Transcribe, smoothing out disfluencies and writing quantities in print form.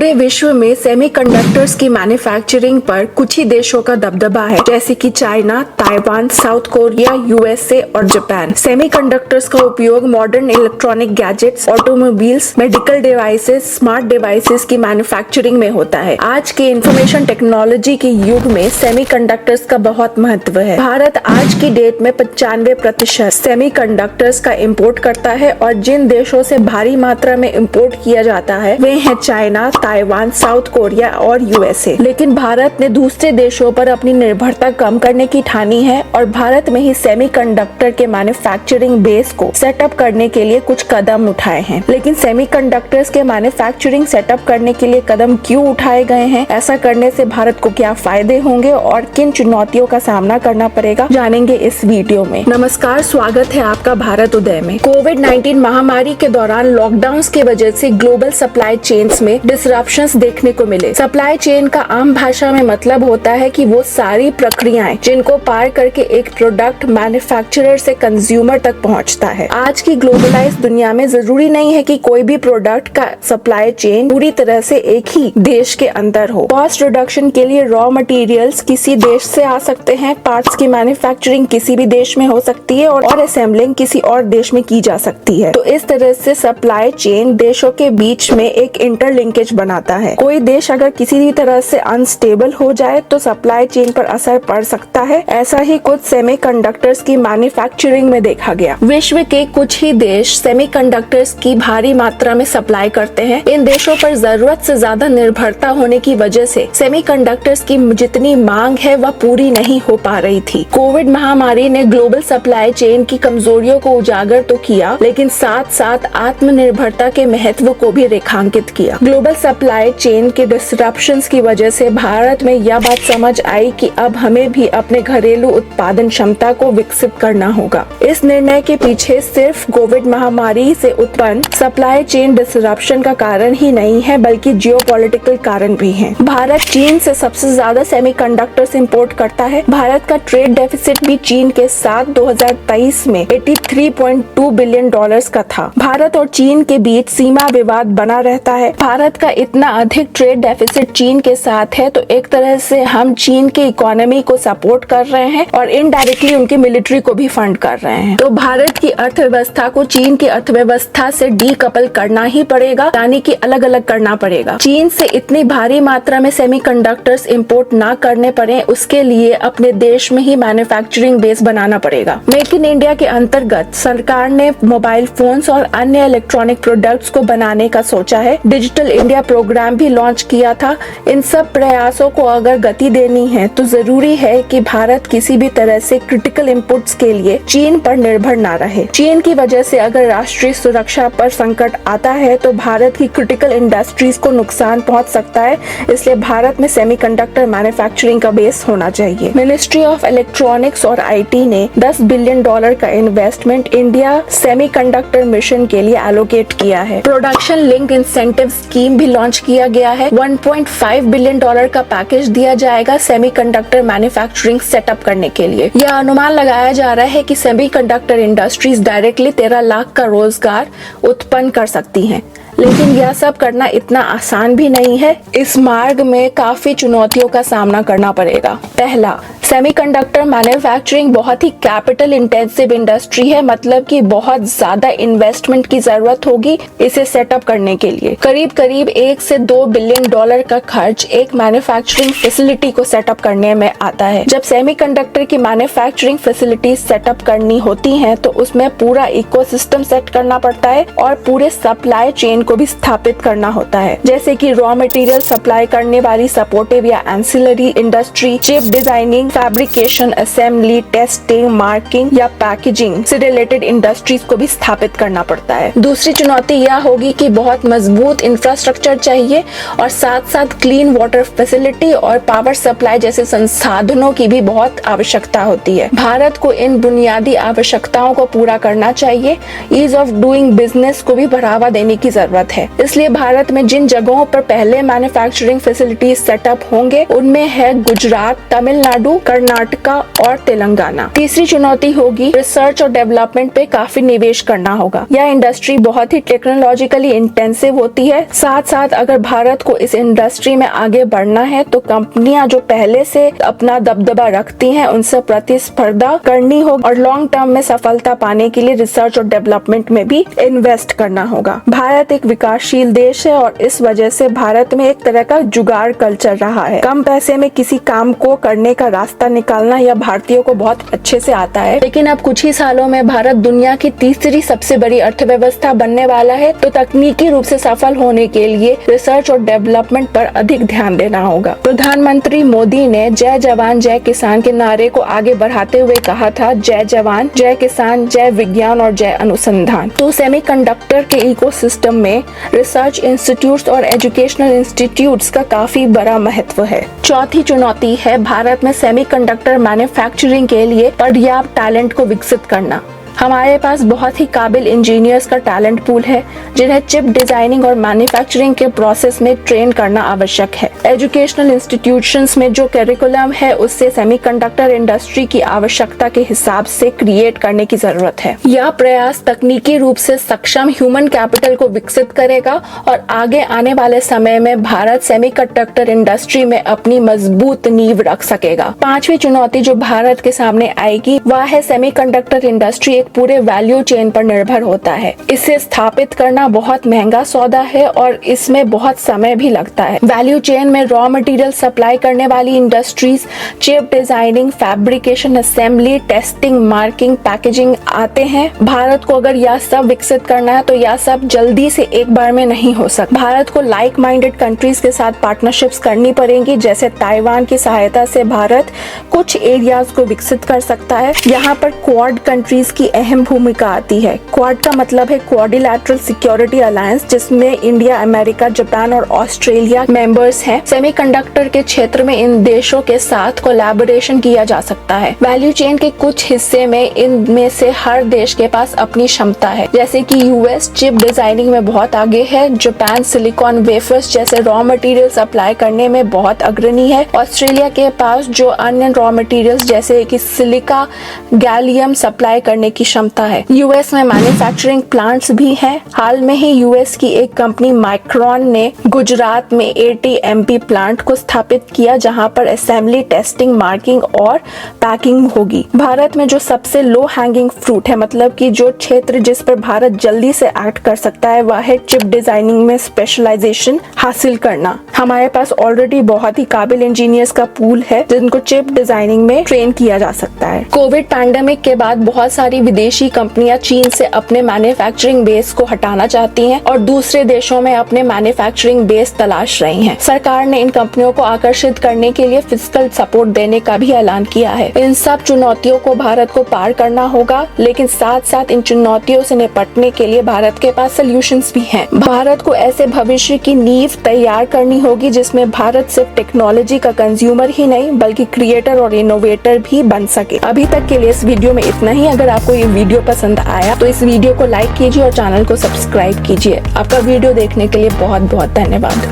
पूरे विश्व में सेमीकंडक्टर्स की मैन्युफैक्चरिंग पर कुछ ही देशों का दबदबा है, जैसे कि China, Taiwan, south Korea, USA और जापान। सेमीकंडक्टर्स का उपयोग modern electronic gadgets, automobiles, medical devices, smart devices की मैन्युफैक्चरिंग में होता है। आज के इंफॉर्मेशन टेक्नोलॉजी के युग में सेमीकंडक्टर्स का बहुत महत्व है। भारत आज की डेट में 95% सेमीकंडक्टर्स का इंपोर्ट करता है और जिन देशों से भारी मात्रा में इंपोर्ट किया जाता है वे हैं चाइना, ताइवान, साउथ कोरिया और यूएसए। लेकिन भारत ने दूसरे देशों पर अपनी निर्भरता कम करने की ठानी है और भारत में ही सेमीकंडक्टर के मैन्युफैक्चरिंग बेस को सेटअप करने के लिए कुछ कदम उठाए हैं। लेकिन सेमीकंडक्टर्स के मैन्युफैक्चरिंग सेटअप करने के लिए कदम क्यों उठाए गए हैं, ऐसा करने से भारत को क्या फायदे होंगे और किन चुनौतियों का सामना करना पड़ेगा, जानेंगे इस वीडियो में। नमस्कार, स्वागत है आपका भारत उदय में। कोविड-19 महामारी के दौरान लॉकडाउन की वजह से ग्लोबल सप्लाई चेन्स में डिसरप्शंस देखने को मिले। सप्लाई चेन का आम भाषा में मतलब होता है कि वो सारी प्रक्रियाएं जिनको पार करके एक प्रोडक्ट मैन्युफैक्चरर से कंज्यूमर तक पहुंचता है। आज की ग्लोबलाइज्ड दुनिया में जरूरी नहीं है कि कोई भी प्रोडक्ट का सप्लाई चेन पूरी तरह से एक ही देश के अंदर हो। कॉस्ट रिडक्शन के लिए रॉ मटेरियल्स किसी देश से आ सकते हैं, पार्ट्स की मैन्युफैक्चरिंग किसी भी देश में हो सकती है और असेंबलिंग किसी और देश में की जा सकती है। तो इस तरह से सप्लाई चेन देशों के बीच में एक इंटरलिंकेज बनाता है। कोई देश अगर किसी भी तरह से अनस्टेबल हो जाए तो सप्लाई चेन पर असर पड़ सकता है। ऐसा ही कुछ सेमीकंडक्टर्स की मैन्युफैक्चरिंग में देखा गया। विश्व के कुछ ही देश सेमीकंडक्टर्स की भारी मात्रा में सप्लाई करते हैं। इन देशों पर जरूरत से ज्यादा निर्भरता होने की वजह से सेमीकंडक्टर्स की जितनी मांग है वह पूरी नहीं हो पा रही थी। कोविड महामारी ने ग्लोबल सप्लाई चेन की कमजोरियों को उजागर तो किया, लेकिन साथ साथ आत्मनिर्भरता के महत्व को भी रेखांकित किया। ग्लोबल सप्लाई चेन के डिसरप्शंस की वजह से भारत में यह बात समझ आई कि अब हमें भी अपने घरेलू उत्पादन क्षमता को विकसित करना होगा। इस निर्णय के पीछे सिर्फ कोविड महामारी से उत्पन्न सप्लाई चेन डिसरप्शन का कारण ही नहीं है, बल्कि जियोपॉलिटिकल कारण भी हैं। भारत चीन से सबसे ज्यादा सेमीकंडक्टर्स इंपोर्ट करता है। भारत का ट्रेड डेफिसिट भी चीन के साथ 2023 में $83.2 बिलियन का था। भारत और चीन के बीच सीमा विवाद बना रहता है। भारत का इतना अधिक ट्रेड डेफिसिट चीन के साथ है तो एक तरह से हम चीन के इकोनॉमी को सपोर्ट कर रहे हैं और इनडायरेक्टली उनकी मिलिट्री को भी फंड कर रहे हैं। तो भारत की अर्थव्यवस्था को चीन की अर्थव्यवस्था से डीकपल करना ही पड़ेगा, यानी कि अलग अलग करना पड़ेगा। चीन से इतनी भारी मात्रा में सेमीकंडक्टर्स इंपोर्ट ना करने पड़े, उसके लिए अपने देश में ही मैन्युफैक्चरिंग बेस बनाना पड़ेगा। मेक इन इंडिया के अंतर्गत सरकार ने मोबाइल फोन्स और अन्य इलेक्ट्रॉनिक प्रोडक्ट्स को बनाने का सोचा है। डिजिटल इंडिया प्रोग्राम भी लॉन्च किया था। इन सब प्रयासों को अगर गति देनी है तो जरूरी है कि भारत किसी भी तरह से क्रिटिकल इनपुट्स के लिए चीन पर निर्भर ना रहे। चीन की वजह से अगर राष्ट्रीय सुरक्षा पर संकट आता है तो भारत की क्रिटिकल इंडस्ट्रीज को नुकसान पहुंच सकता है, इसलिए भारत में सेमीकंडक्टर मैन्युफैक्चरिंग का बेस होना चाहिए। मिनिस्ट्री ऑफ इलेक्ट्रॉनिक्स और आईटी ने $10 बिलियन का इन्वेस्टमेंट इंडिया सेमीकंडक्टर मिशन के लिए एलोकेट किया है। प्रोडक्शन लिंक्ड इंसेंटिव स्कीम भी लॉन्च किया गया है। $1.5 बिलियन का पैकेज दिया जाएगा सेमीकंडक्टर मैन्युफैक्चरिंग सेटअप करने के लिए। यह अनुमान लगाया जा रहा है कि सेमीकंडक्टर इंडस्ट्रीज डायरेक्टली 13 लाख का रोजगार उत्पन्न कर सकती हैं। लेकिन यह सब करना इतना आसान भी नहीं है। इस मार्ग में काफी चुनौतियों का सामना करना पड़ेगा। पहला, सेमीकंडक्टर मैन्युफैक्चरिंग बहुत ही कैपिटल इंटेंसिव इंडस्ट्री है, मतलब कि बहुत ज्यादा इन्वेस्टमेंट की जरूरत होगी इसे सेटअप करने के लिए। करीब करीब $1 से $2 बिलियन का खर्च एक मैन्युफैक्चरिंग फैसिलिटी को सेटअप करने में आता है। जब सेमीकंडक्टर की मैन्युफैक्चरिंग फैसिलिटी सेटअप करनी होती है तो उसमें पूरा इकोसिस्टम सेट करना पड़ता है और पूरे सप्लाई चेन को भी स्थापित करना होता है, जैसे कि रॉ मटेरियल सप्लाई करने वाली सपोर्टिव या ancillary industry, chip designing, fabrication, assembly, testing, marking या पैकेजिंग से रिलेटेड इंडस्ट्रीज को भी स्थापित करना पड़ता है। दूसरी चुनौती यह होगी कि बहुत मजबूत इंफ्रास्ट्रक्चर चाहिए और साथ साथ क्लीन वाटर फैसिलिटी और पावर सप्लाई जैसे संसाधनों की भी बहुत आवश्यकता होती है। भारत को इन बुनियादी आवश्यकताओं को पूरा करना चाहिए। ईज ऑफ डूइंग बिजनेस को भी बढ़ावा देने की जरूरत है। इसलिए भारत में जिन जगहों पर पहले मैन्युफैक्चरिंग फैसिलिटीज सेटअप होंगे उनमें है गुजरात, तमिलनाडु, कर्नाटका और तेलंगाना। तीसरी चुनौती होगी रिसर्च और डेवलपमेंट पे काफी निवेश करना होगा। यह इंडस्ट्री बहुत ही टेक्नोलॉजिकली इंटेंसिव होती है। साथ साथ अगर भारत को इस इंडस्ट्री में आगे बढ़ना है तो कंपनियां जो पहले से अपना दबदबा रखती हैं उनसे प्रतिस्पर्धा करनी होगी और लॉन्ग टर्म में सफलता पाने के लिए रिसर्च और डेवलपमेंट में भी इन्वेस्ट करना होगा। भारत एक विकासशील देश है और इस वजह से भारत में एक तरह का जुगाड़ कल्चर रहा है। कम पैसे में किसी काम को करने का रास्ता निकालना यह भारतीयों को बहुत अच्छे से आता है। लेकिन अब कुछ ही सालों में भारत दुनिया की तीसरी सबसे बड़ी अर्थव्यवस्था बनने वाला है, तो तकनीकी रूप से सफल होने के लिए रिसर्च और डेवलपमेंट पर अधिक ध्यान देना होगा। प्रधानमंत्री मोदी ने जय जवान जय किसान के नारे को आगे बढ़ाते हुए कहा था, जय जवान जय किसान जय विज्ञान और जय अनुसंधान। तो सेमीकंडक्टर के इकोसिस्टम में रिसर्च इंस्टीट्यूट्स और एजुकेशनल इंस्टीट्यूट्स का काफी बड़ा महत्व है। चौथी चुनौती है भारत में सेमीकंडक्टर मैन्युफैक्चरिंग के लिए पर्याप्त टैलेंट को विकसित करना। हमारे पास बहुत ही काबिल इंजीनियर्स का टैलेंट पूल है जिन्हें चिप डिजाइनिंग और मैन्युफैक्चरिंग के प्रोसेस में ट्रेन करना आवश्यक है। एजुकेशनल इंस्टीट्यूशंस में जो करिकुलम है उससे सेमीकंडक्टर इंडस्ट्री की आवश्यकता के हिसाब से क्रिएट करने की जरूरत है। यह प्रयास तकनीकी रूप से सक्षम ह्यूमन कैपिटल को विकसित करेगा और आगे आने वाले समय में भारत सेमीकंडक्टर इंडस्ट्री में अपनी मजबूत नींव रख सकेगा। पांचवी चुनौती जो भारत के सामने आएगी वह है सेमीकंडक्टर इंडस्ट्री पूरे वैल्यू चेन पर निर्भर होता है। इसे स्थापित करना बहुत महंगा सौदा है और इसमें बहुत समय भी लगता है। वैल्यू चेन में रॉ मटेरियल सप्लाई करने वाली industries, chip designing, fabrication, assembly, testing, marking, packaging आते हैं। भारत को अगर यह सब विकसित करना है तो यह सब जल्दी से एक बार में नहीं हो सकता। भारत को लाइक माइंडेड कंट्रीज के साथ पार्टनरशिप्स करनी पड़ेंगी। जैसे ताइवान की सहायता से भारत कुछ एरियाज को विकसित कर सकता है। यहाँ पर क्वाड कंट्रीज की अहम भूमिका आती है। क्वाड का मतलब है क्वाड्रिलैटरल सिक्योरिटी अलायंस, जिसमें इंडिया, अमेरिका, जापान और ऑस्ट्रेलिया मेंबर्स हैं। सेमीकंडक्टर के क्षेत्र में इन देशों के साथ कोलैबोरेशन किया जा सकता है। वैल्यू चेन के कुछ हिस्से में इनमें से हर देश के पास अपनी क्षमता है। जैसे कि यूएस चिप डिजाइनिंग में बहुत आगे है। जापान सिलिकॉन वेफर्स जैसे रॉ मटेरियल सप्लाई करने में बहुत अग्रणी है। ऑस्ट्रेलिया के पास जो अन्य रॉ मटेरियल्स जैसे कि सिलिका, गैलियम सप्लाई करने की क्षमता है। यूएस में मैन्युफैक्चरिंग प्लांट्स भी हैं। हाल में ही यूएस की एक कंपनी माइक्रोन ने गुजरात में ATMP प्लांट को स्थापित किया, जहां पर असेंबली, टेस्टिंग, मार्किंग और पैकिंग होगी। भारत में जो सबसे लो हैंगिंग फ्रूट है, मतलब कि जो क्षेत्र जिस पर भारत जल्दी से एक्ट कर सकता है, वह है चिप डिजाइनिंग में स्पेशलाइजेशन हासिल करना। हमारे पास ऑलरेडी बहुत ही काबिल इंजीनियर्स का पूल है जिनको चिप डिजाइनिंग में ट्रेन किया जा सकता है। कोविड पैंडेमिक के बाद बहुत सारी विदेशी कंपनियां चीन से अपने मैन्युफैक्चरिंग बेस को हटाना चाहती हैं और दूसरे देशों में अपने मैन्युफैक्चरिंग बेस तलाश रही हैं। सरकार ने इन कंपनियों को आकर्षित करने के लिए फिस्कल सपोर्ट देने का भी ऐलान किया है। इन सब चुनौतियों को भारत को पार करना होगा, लेकिन साथ साथ इन चुनौतियों से निपटने के लिए भारत के पास सॉल्यूशंस भी हैं। भारत को ऐसे भविष्य की नींव तैयार करनी होगी जिसमें भारत सिर्फ टेक्नोलॉजी का कंज्यूमर ही नहीं बल्कि क्रिएटर और इनोवेटर भी बन सके। अभी तक के लिए इस वीडियो में इतना ही। अगर आपको ये वीडियो पसंद आया तो इस वीडियो को लाइक कीजिए और चैनल को सब्सक्राइब कीजिए। आपका वीडियो देखने के लिए बहुत बहुत धन्यवाद।